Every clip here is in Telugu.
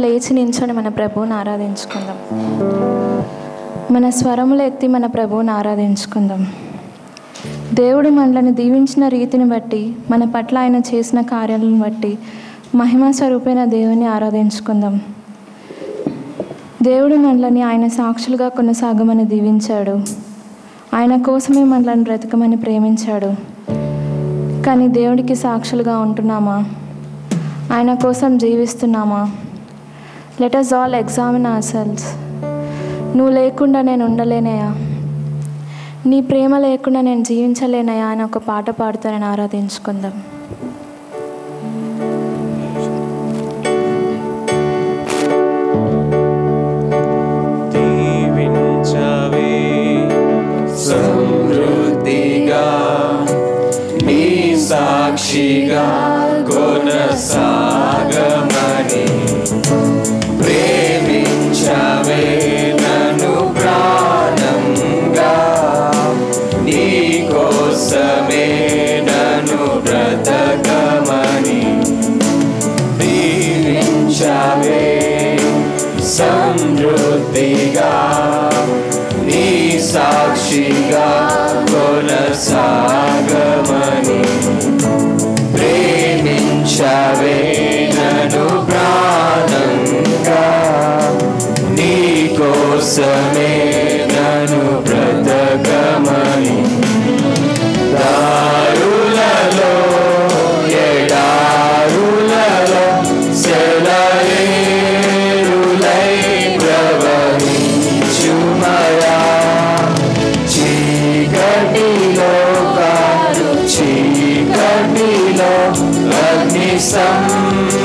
లేచి నిల్చొని మన ప్రభువుని ఆరాధించుకుందాం. మన స్వరములు ఎత్తి మన ప్రభువుని ఆరాధించుకుందాం. దేవుడు మనల్ని దీవించిన రీతిని బట్టి, మన పట్ల ఆయన చేసిన కార్యాలను బట్టి మహిమ స్వరూపైన దేవుని ఆరాధించుకుందాం. దేవుడు మనల్ని ఆయన సాక్షులుగా కొనసాగమని దీవించాడు. ఆయన కోసమే మనల్ని బ్రతకమని ప్రేమించాడు. కానీ దేవుడికి సాక్షులుగా ఉంటున్నామా? ఆయన కోసం జీవిస్తున్నామా? Let us all examine ourselves. నువ్వు లేకుండా నేను ఉండలేనయా, నీ ప్రేమ లేకుండా నేను జీవించలేనయా అని ఒక పాట పాడుతూ నేను ఆరాధించుకుందాం. దీవించవే సమృద్ధిగా నీ సాక్షిగా కొనసాగమని, ప్రేమించవే నన్ను ప్రాణంగా, నీ కోసమే నన్ను బ్రతకమని. దీవించవే సమృద్ధిగా నీ సాక్షిగా కొనసాగమని, ప్రేమించవే నన్ను ప్రాణంగా, నీ కోసమే నన్ను బ్రతకమని. దారులలో ఎడారులలో సెలయేరులై ప్రవహించుమయా, చీకటిలో కారు చీకటిలో అగ్ని సంభమైనను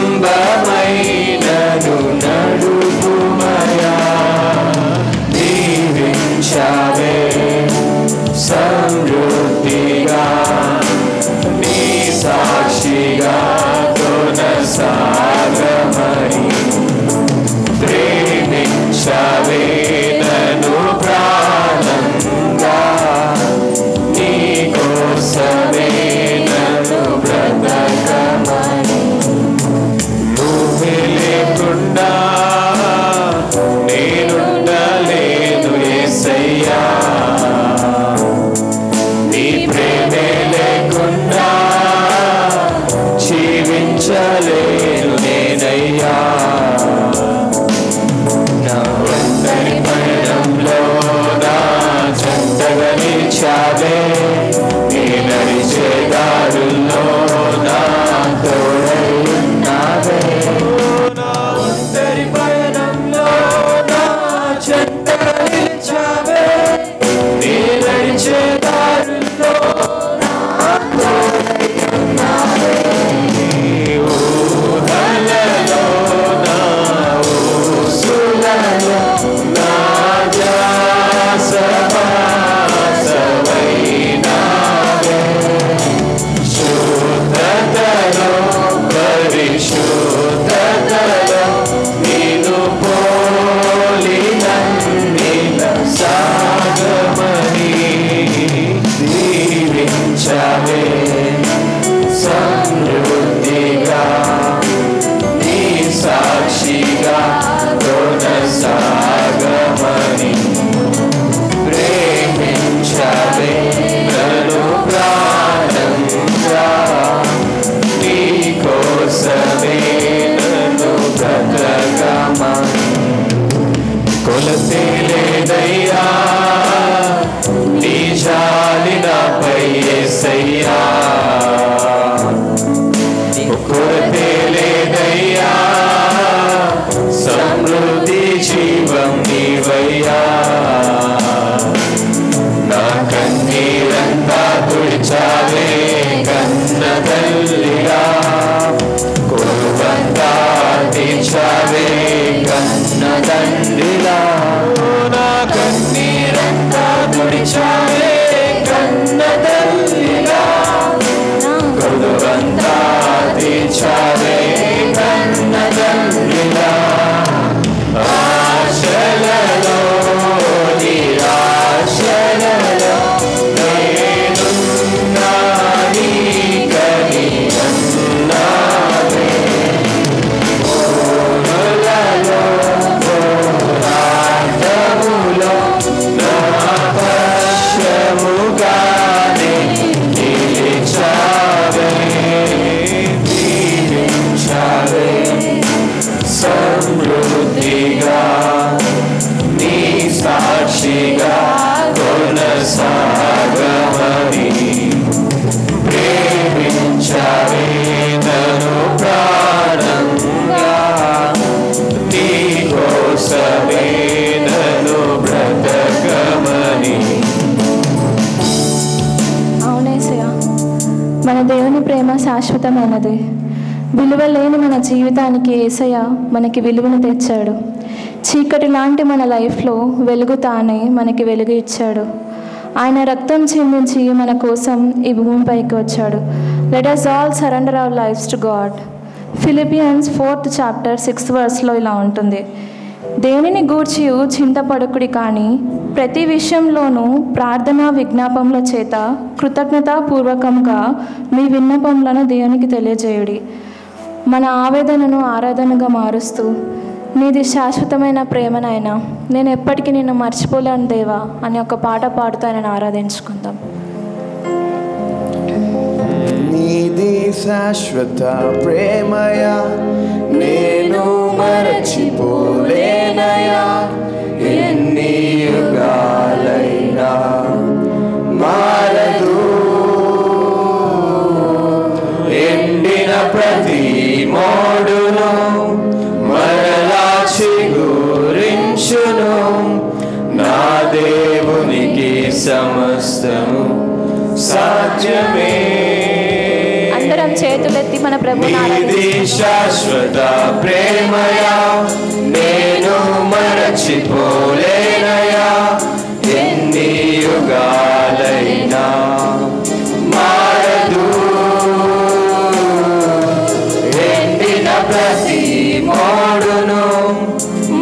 నడుపుమయా. దీవించవే సమృద్ధిగా నీ సాక్షిగా కొనసాగమని, ప్రేమించవే నన్ను ప్రాణంగా, నీ కోసమే నన్ను బ్రతకమని. నువ్వే లేకుండా నేనుండలేను యేసయ్యా, నీ ప్రేమే లేకుండా జీవించలేను నేనయ్యా. నా ఒంటరి పయనంలో నా జంటగా నిలిచావే, నీ నడిచే దారుల్లో నా తోడై ఉన్నావే. నా ఒంటరి పయనంలో నా జంటగా నిలిచావే, నీ నడిచే దారుల్లో నా తోడై ఉన్నావే. నీ ఊహలలో నా ఊసులలో నా ధ్యాసవాసమైనావే. శుద్ధతలో పరిశుద్ధతలో నిన్ను పోలినన్నిల సాగమని, దీవించవే సమృద్ధిగా నీ సాక్షిగా కొనసాగమని, ప్రేమించవే నన్ను ప్రాణంగా, నీ కోసమే నన్ను బ్రతకమని. కొలతే లేదయ్యా నీ జాలి నాపై యేసయ్యా, కొరతే లేదయ్యా సమృద్ధి జీవం నీవయ్యా. నా కన్నీరంతా తుడిచావే కన్న తల్లిగా, కొలువంతా తీర్చావే కన్న తండ్రిలా. నా కన్నీరంతా శాశ్వతమైనది. విలువ లేని మన జీవితానికి యేసయ్య మనకి విలువను తెచ్చాడు. చీకటి లాంటి మన లైఫ్లో వెలుగు తానే మనకి వెలుగు ఇచ్చాడు. ఆయన రక్తం చిందించి మన కోసం ఈ భూమిపైకి వచ్చాడు. Let us all surrender our lives to God. Philippians 4th chapter 6th verseలో ఇలా ఉంటుంది: దేనిని గూర్చియు చింతపడకుడి, కానీ ప్రతి విషయంలోనూ ప్రార్థన విజ్ఞాపముల చేత కృతజ్ఞతాపూర్వకంగా మీ విన్నపములను దేవునికి తెలియజేయుడి. మన ఆవేదనను ఆరాధనగా మారుస్తూ, నీది శాశ్వతమైన ప్రేమనైనా, నేను ఎప్పటికీ నిన్ను మర్చిపోలేను దేవా అని ఒక పాట పాడుతూ ఆయనను ఆరాధించుకుందాం. నీది శాశ్వత ప్రేమయా, నేను మరచిపోలేనయా. ఎన్ని యుగాలైనా మారదు, ఎండిన ప్రతి మోడును మరలా చిగురించును. నా దేవునికి సమస్తము సాధ్యమే. అందరం చేతులెత్తి మన ప్రభువుని నీది శాశ్వత ప్రేమయా, నేను మరచిపోలేనయా. ఎన్ని యుగాలైనా మారదు, ఎండిన ప్రతి మోడును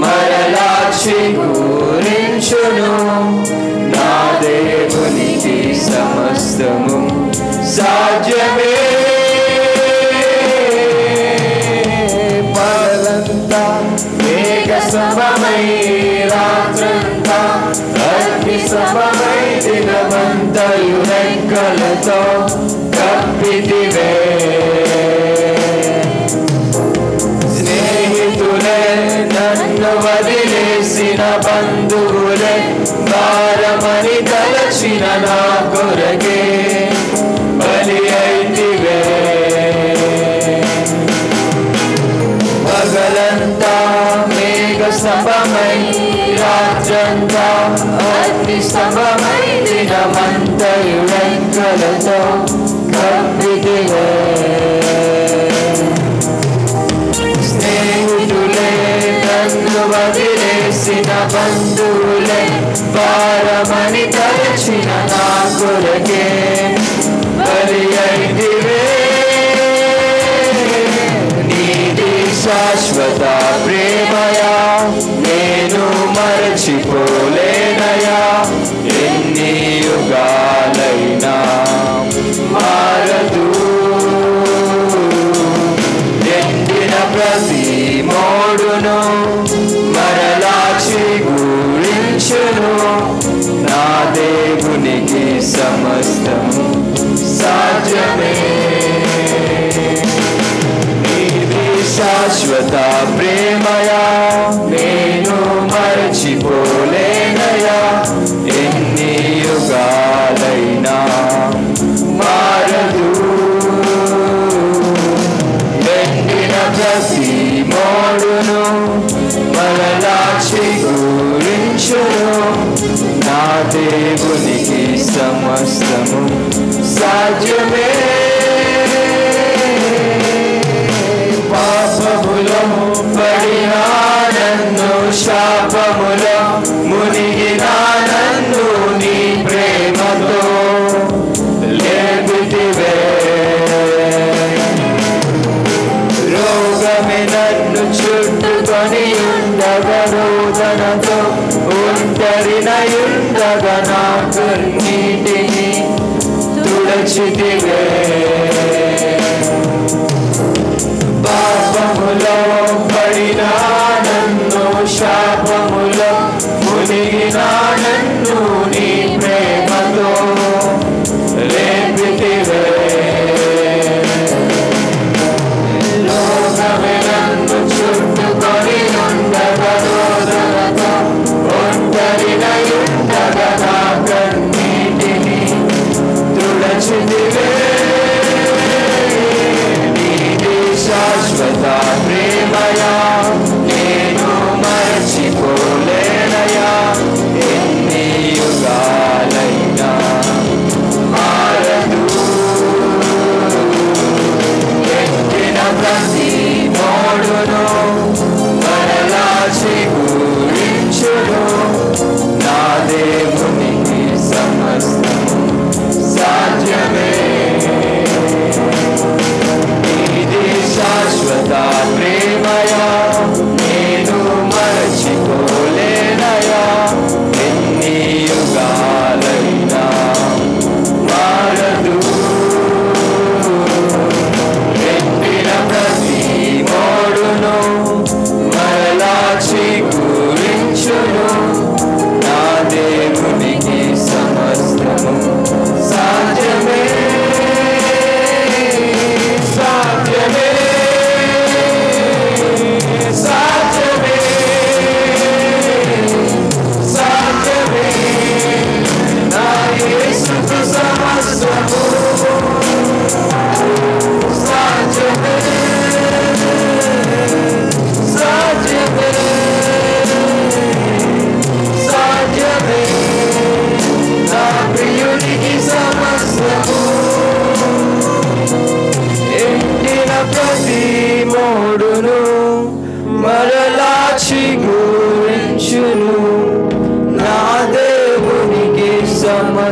మరలా చిగురించును. నా దేవునికి సమస్తము సాధ్యమే. పగలంతా మేఘ సమమై, రాత్రంతా అగ్ని సమమై, దినమంతయు రెక్కలతో కప్పితివే. స్నేహితులే నన్ను వదిలేసిన బంధువులే, భారమని తలచిన నా కొరకే బలి అయితివే. పగలంతా మేఘ స్తంభమై, రాత్రంతా అగ్ని స్తంభమై, దినమంతయు రెక్కలతో కప్పితివే. స్నేహితులే నన్ను వదిలేసిన బంధువులే, భారమని తలచిన నా కొరకే బలి అయితివే. నీది శాశ్వత ప్రేమయా, నేను మరచిపోలేనయా. ఎన్ని యుగాలైనా మారదు, ఎండిన ప్రతి మోడును మరలా చిగురించును. నా దేవునికి సమస్తం సాధ్యమే. నీది శాశ్వత ప్రేమయా, నేను మరచిపోలేనయా. ఎన్ని యుగాలైనా మారదు, ఎండిన ప్రతి మోడును మరలా చిగురించును. నా దేవునికి సమస్తము సాధ్యమే. పాపములో పడిన నన్ను, శాపములో మునిగిన నన్ను నీ ప్రేమతో లేపితివే. రోగమే నన్ను చుట్టుకొని ఉండగా, రోదనతో ఒంటరినయుండగా నా కన్నీటిని తుడచితివే. పాపములో పడిన నన్ను, శాపములో మునిగిన నన్ను నీ ప్రేమతో లేపితివే. లోకమే నన్ను చుట్టుకొని ఉండగా, రోదనతో ఒంటరినయుండగా నా కన్నీటిని తుడచితివే. నీది శాశ్వత ప్రేమయా, నేను మరచిపోలేనయా. ఎన్ని యుగాలైనా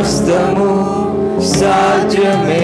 సమస్తము సాధ్యమే